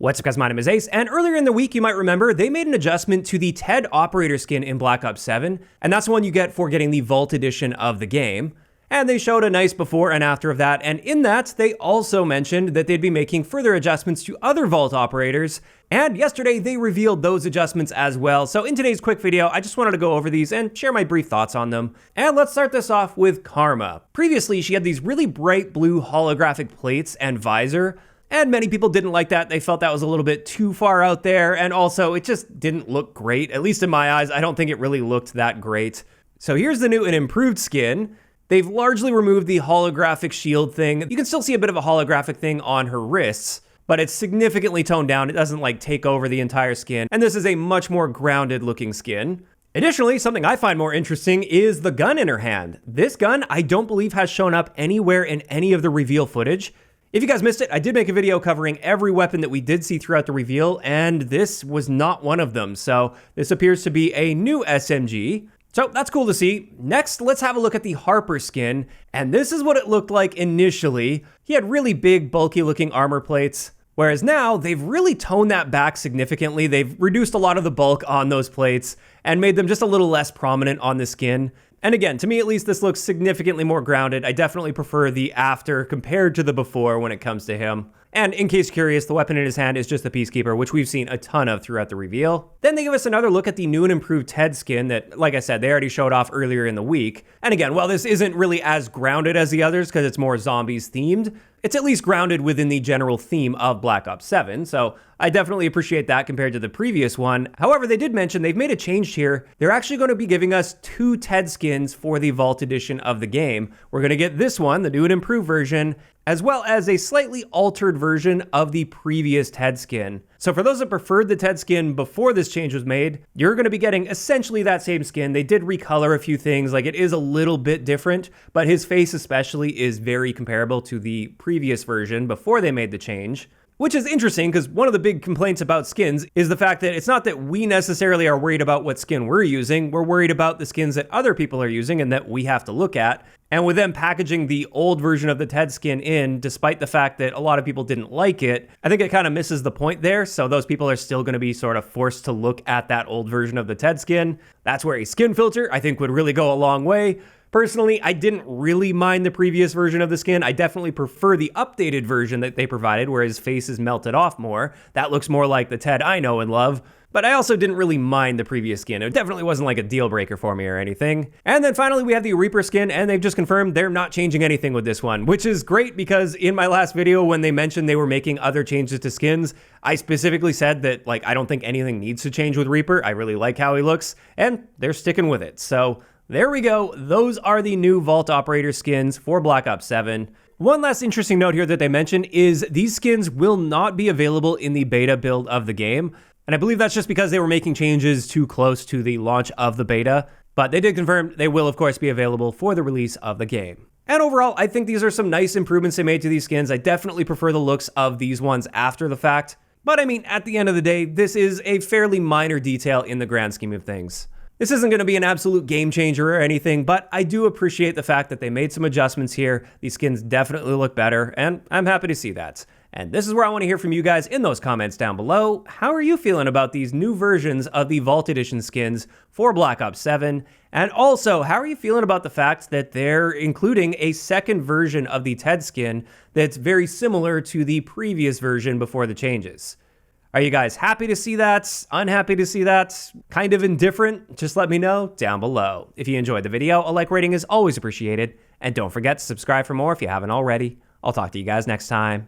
What's up guys, my name is Ace, and earlier in the week you might remember they made an adjustment to the TED operator skin in Black Ops 7, and that's the one you get for getting the Vault edition of the game. And they showed a nice before and after of that, and in that they also mentioned that they'd be making further adjustments to other Vault operators, and yesterday they revealed those adjustments as well. So in today's quick video, I just wanted to go over these and share my brief thoughts on them. And let's start this off with Karma. Previously, she had these really bright blue holographic plates and visor, and many people didn't like that. They felt that was a little bit too far out there, and also it just didn't look great. At least in my eyes, I don't think it really looked that great. So here's the new and improved skin. They've largely removed the holographic shield thing. You can still see a bit of a holographic thing on her wrists, but it's significantly toned down. It doesn't like take over the entire skin, and this is a much more grounded looking skin. Additionally, something I find more interesting is the gun in her hand. This gun, I don't believe has shown up anywhere in any of the reveal footage. If you guys missed it, I did make a video covering every weapon that we did see throughout the reveal, and this was not one of them. So this appears to be a new SMG. So that's cool to see. Next, let's have a look at the Harper skin, and this is what it looked like initially. He had really big, bulky looking armor plates, whereas now they've really toned that back significantly. They've reduced a lot of the bulk on those plates and made them just a little less prominent on the skin. And again, to me at least, this looks significantly more grounded. I definitely prefer the after compared to the before when it comes to him. And in case you're curious, the weapon in his hand is just the Peacekeeper, which we've seen a ton of throughout the reveal. Then they give us another look at the new and improved TED skin that, like I said, they already showed off earlier in the week. And again, while this isn't really as grounded as the others because it's more zombies themed, it's at least grounded within the general theme of Black Ops 7, so I definitely appreciate that compared to the previous one. However, they did mention they've made a change here. They're actually going to be giving us 2 TED skins for the Vault edition of the game. We're going to get this one, the new and improved version, as well as a slightly altered version of the previous TED skin. So for those that preferred the TED skin before this change was made, you're going to be getting essentially that same skin. They did recolor a few things, like it is a little bit different, but his face especially is very comparable to the previous version before they made the change. Which is interesting because one of the big complaints about skins is the fact that it's not that we necessarily are worried about what skin we're using, we're worried about the skins that other people are using and that we have to look at. And with them packaging the old version of the TED skin in, despite the fact that a lot of people didn't like it, I think it kind of misses the point there. So those people are still going to be sort of forced to look at that old version of the TED skin. That's where a skin filter, I think, would really go a long way. Personally, I didn't really mind the previous version of the skin. I definitely prefer the updated version that they provided where his face is melted off more. That looks more like the TED I know and love. But I also didn't really mind the previous skin. It definitely wasn't like a deal breaker for me or anything. And then finally we have the Reaper skin, and they've just confirmed they're not changing anything with this one, which is great because in my last video when they mentioned they were making other changes to skins, I specifically said that I don't think anything needs to change with Reaper. I really like how he looks, and they're sticking with it. So there we go. Those are the new Vault operator skins for Black Ops 7. One last interesting note here that they mentioned is these skins will not be available in the beta build of the game. And I believe that's just because they were making changes too close to the launch of the beta. But they did confirm they will, of course, be available for the release of the game. And overall, I think these are some nice improvements they made to these skins. I definitely prefer the looks of these ones after the fact. But I mean, at the end of the day, this is a fairly minor detail in the grand scheme of things. This isn't going to be an absolute game changer or anything, but I do appreciate the fact that they made some adjustments here. These skins definitely look better, and I'm happy to see that. And this is where I want to hear from you guys in those comments down below. How are you feeling about these new versions of the Vault Edition skins for Black Ops 7? And also, how are you feeling about the fact that they're including a second version of the TED skin that's very similar to the previous version before the changes? Are you guys happy to see that? Unhappy to see that? Kind of indifferent? Just let me know down below. If you enjoyed the video, a like rating is always appreciated. And don't forget to subscribe for more if you haven't already. I'll talk to you guys next time.